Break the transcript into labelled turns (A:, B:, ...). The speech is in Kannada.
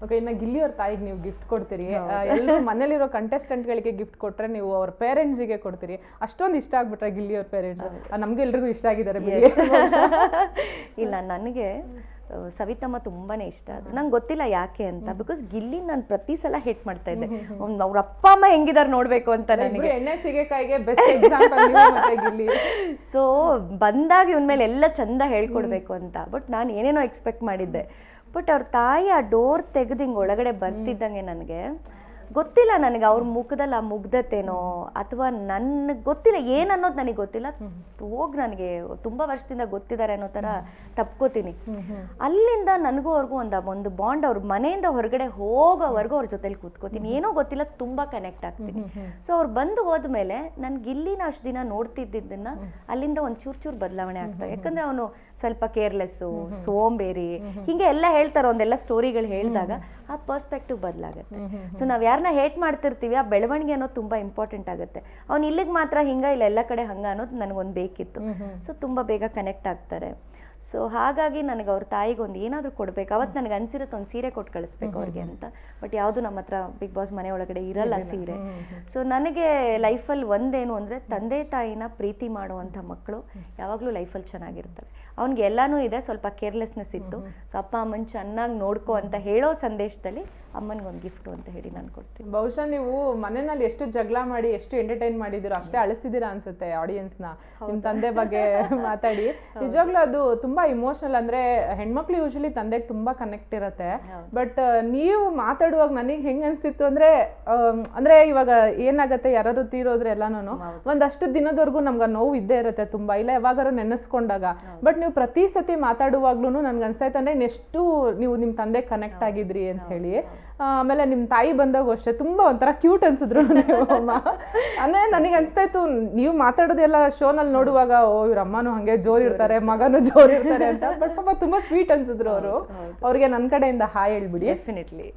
A: ಓಕೆ, ಇನ್ನು ಗಿಲ್ಲಿ ಅವ್ರ ತಾಯಿಗೆ ನೀವು ಗಿಫ್ಟ್ ಕೊಡ್ತೀರಿ, ಎಲ್ಲರೂ ಮನೇಲಿರೋ ಕಂಟೆಸ್ಟೆಂಟ್ಗಳಿಗೆ ಗಿಫ್ಟ್ ಕೊಟ್ರೆ ನೀವು ಅವ್ರ ಪೇರೆಂಟ್ಸಿಗೆ ಕೊಡ್ತೀರಿ. ಅಷ್ಟೊಂದು ಇಷ್ಟ ಆಗ್ಬಿಟ್ರೆ ಗಿಲ್ಲಿ ಅವ್ರ ಪೇರೆಂಟ್ಸ್? ನಮ್ಗೆ ಎಲ್ರಿಗೂ ಇಷ್ಟ ಆಗಿದ್ದಾರೆ ಬಿಡಿ.
B: ಇಲ್ಲ, ನನಗೆ ಸವಿತಮ್ಮ ತುಂಬಾನೇ ಇಷ್ಟ. ಅದು ನಂಗೆ ಗೊತ್ತಿಲ್ಲ ಯಾಕೆ ಅಂತ, ಬಿಕಾಸ್ ಗಿಲ್ಲಿ ನಾನು ಪ್ರತಿ ಸಲ ಹೇಟ್ ಮಾಡ್ತಾ ಇದ್ದೆ, ಅವ್ರ ಅಪ್ಪ ಅಮ್ಮ ಹೆಂಗಿದಾರೆ ನೋಡ್ಬೇಕು ಅಂತ. ನನಗೆ
A: ಎಣ್ಣೆ ಸಿಗಕಾಯಿಗೆ ಬೆಸ್ಟ್ ಎಕ್ಸಾಂಪಲ್ ಗಿಲ್ಲಿ.
B: ಸೊ ಬಂದಾಗ ಇವನ್ ಮೇಲೆ ಎಲ್ಲ ಚಂದ ಹೇಳ್ಕೊಡ್ಬೇಕು ಅಂತ. ಬಟ್ ನಾನು ಏನೇನೋ ಎಕ್ಸ್ಪೆಕ್ಟ್ ಮಾಡಿದ್ದೆ. ಬಟ್ ಅವ್ರ ತಾಯಿ ಆ ಡೋರ್ ತೆಗೆದು ಹಿಂಗೆ ಒಳಗಡೆ ಬರ್ತಿದ್ದಂಗೆ ನನಗೆ ಗೊತ್ತಿಲ್ಲ, ನನಗೆ ಅವ್ರ ಮುಖದಲ್ಲಿ ಆ ಮುಗ್ಧತೆನೋ ಅಥವಾ ನನಗೆ ಗೊತ್ತಿಲ್ಲ ಏನನ್ನೋದು ನನಗೆ ಗೊತ್ತಿಲ್ಲ. ಹೋಗಿ ನನಗೆ ತುಂಬ ವರ್ಷದಿಂದ ಗೊತ್ತಿದ್ದಾರೆ ಅನ್ನೋ ಥರ ತಪ್ಕೋತೀನಿ. ಅಲ್ಲಿಂದ ನನಗೂ ಅವ್ರಿಗೂ ಒಂದು ಬಾಂಡ್, ಅವ್ರ ಮನೆಯಿಂದ ಹೊರಗಡೆ ಹೋಗೋವರೆಗೂ ಅವ್ರ ಜೊತೆಲಿ ಕೂತ್ಕೋತೀನಿ. ಏನೋ ಗೊತ್ತಿಲ್ಲ, ತುಂಬ ಕನೆಕ್ಟ್ ಆಗ್ತೀನಿ. ಸೊ ಅವ್ರು ಬಂದು ಹೋದ್ಮೇಲೆ ನಾನು ಗಿಲ್ಲಿನ ಅಷ್ಟು ದಿನ ನೋಡ್ತಿದ್ದನ್ನ ಅಲ್ಲಿಂದ ಒಂದು ಚೂರು ಬದಲಾವಣೆ ಆಗ್ತವೆ. ಯಾಕಂದ್ರೆ ಅವನು ಸ್ವಲ್ಪ ಕೇರ್ಲೆಸ್ಸು, ಸೋಂಬೇರಿ, ಹೀಗೆ ಎಲ್ಲ ಹೇಳ್ತಾರೆ. ಒಂದೆಲ್ಲ ಸ್ಟೋರಿಗಳು ಹೇಳಿದಾಗ ಆ ಪರ್ಸ್ಪೆಕ್ಟಿವ್ ಬದಲಾಗುತ್ತೆ. ಸೊ ನಾವು ಯಾರನ್ನ ಹೇಟ್ ಮಾಡ್ತಿರ್ತೀವಿ, ಆ ಬೆಳವಣಿಗೆ ಅನ್ನೋದು ತುಂಬ ಇಂಪಾರ್ಟೆಂಟ್ ಆಗುತ್ತೆ. ಅವ್ನು ಇಲ್ಲಿಗೆ ಮಾತ್ರ ಹಿಂಗ, ಇಲ್ಲ ಎಲ್ಲ ಕಡೆ ಹಂಗ ಅನ್ನೋದು ನನಗೊಂದು ಬೇಕಿತ್ತು. ಸೊ ತುಂಬ ಬೇಗ ಕನೆಕ್ಟ್ ಆಗ್ತಾರೆ. ಸೊ ಹಾಗಾಗಿ ನನಗೆ ಅವ್ರ ತಾಯಿಗೆ ಒಂದು ಏನಾದರೂ ಕೊಡ್ಬೇಕು. ಅವತ್ತು ನನಗೆ ಅನ್ಸಿರುತ್ತೆ ಒಂದು ಸೀರೆ ಕೊಟ್ಟು ಕಳಿಸ್ಬೇಕು ಅವ್ರಿಗೆ ಅಂತ. ಬಟ್ ಯಾವುದು ನಮ್ಮ ಹತ್ರ ಬಿಗ್ ಬಾಸ್ ಮನೆ ಒಳಗಡೆ ಇರಲ್ಲ ಸೀರೆ. ಸೊ ನನಗೆ ಲೈಫಲ್ಲಿ ಒಂದೇನು ಅಂದರೆ, ತಂದೆ ತಾಯಿನ ಪ್ರೀತಿ ಮಾಡುವಂಥ ಮಕ್ಕಳು ಯಾವಾಗಲೂ ಲೈಫಲ್ಲಿ ಚೆನ್ನಾಗಿರ್ತಾರೆ. ಅವ್ನಿಗೆ ಎಲ್ಲನೂ ಇದೆ, ಸ್ವಲ್ಪ ಕೇರ್ಲೆಸ್ನೆಸ್ ಇತ್ತು. ಸೊ ಅಪ್ಪ ಅಮ್ಮನ ಚೆನ್ನಾಗಿ ನೋಡ್ಕೋ ಅಂತ ಹೇಳೋ ಸಂದೇಶದಲ್ಲಿ ಅಮ್ಮನಿಗೊಂದು ಗಿಫ್ಟು ಅಂತ ಹೇಳಿ ನಾನು ಕೊಡ್ತೀನಿ.
A: ಬಹುಶಃ ನೀವು ಮನೆಯಲ್ಲಿ ಎಷ್ಟು ಜಗಳ ಮಾಡಿ ಎಷ್ಟು ಎಂಟರ್ಟೈನ್ ಮಾಡಿದ್ದೀರೋ ಅಷ್ಟೇ ಅಳಿಸಿದ್ದೀರಾ ಅನ್ಸುತ್ತೆ ಆಡಿಯನ್ಸ್ನ ನಿಮ್ಮ ತಂದೆ ಬಗ್ಗೆ ಮಾತಾಡಿ. ನಿಜವಾಗ್ಲೂ ಅದು ತುಂಬಾ ಇಮೋಷನಲ್. ಅಂದ್ರೆ ಹೆಣ್ಮಕ್ಳು ಯೂಶಲಿ ತಂದೆಗೆ ತುಂಬಾ ಕನೆಕ್ಟ್ ಇರುತ್ತೆ. ಬಟ್ ನೀವು ಮಾತಾಡುವಾಗ ನನಗೆ ಹೆಂಗ್ ಅನ್ಸ್ತಿತ್ತು ಅಂದ್ರೆ ಇವಾಗ ಏನಾಗತ್ತೆ, ಯಾರಾದ್ರು ತೀರೋದ್ರೆ ಎಲ್ಲಾನು ಒಂದಷ್ಟು ದಿನದವರೆಗೂ ನಮ್ಗೆ ನೋವು ಇದ್ದೇ ಇರುತ್ತೆ ತುಂಬಾ, ಇಲ್ಲ ಯಾವಾಗಾರು ನೆನೆಸ್ಕೊಂಡಾಗ. ಬಟ್ ನೀವು ಪ್ರತಿ ಸತಿ ಮಾತಾಡುವಾಗ್ಲೂ ನನ್ಗೆ ಅನ್ಸ್ತಾ ಇತ್ತು ಅಂದ್ರೆ ಎಷ್ಟು ನೀವು ನಿಮ್ ತಂದೆ ಕನೆಕ್ಟ್ ಆಗಿದ್ರಿ ಅಂತ ಹೇಳಿ. ಆಮೇಲೆ ನಿಮ್ ತಾಯಿ ಬಂದಾಗ ಅಷ್ಟೇ ತುಂಬಾ ಒಂಥರ ಕ್ಯೂಟ್ ಅನ್ಸಿದ್ರು ಅಂದ್ರೆ ನನಗೆ ಅನ್ಸ್ತಾ ಇತ್ತು ನೀವು ಮಾತಾಡೋದೆಲ್ಲ ಶೋನಲ್ಲಿ ನೋಡುವಾಗ, ಓ ಇವ್ರ ಅಮ್ಮನೂ ಹಂಗೆ ಜೋರ್ ಇರ್ತಾರೆ, ಮಗನೂ ಜೋರ್ ಇರ್ತಾರೆ ಅಂತ. ಬಟ್ ಪಾಪ ತುಂಬಾ ಸ್ವೀಟ್ ಅನ್ಸಿದ್ರು ಅವರು. ಅವ್ರಿಗೆ ನನ್ನ ಕಡೆಯಿಂದ ಹಾಯ್ ಹೇಳ್ಬಿಡಿ.
B: ಡೆಫಿನೆಟ್ಲಿ.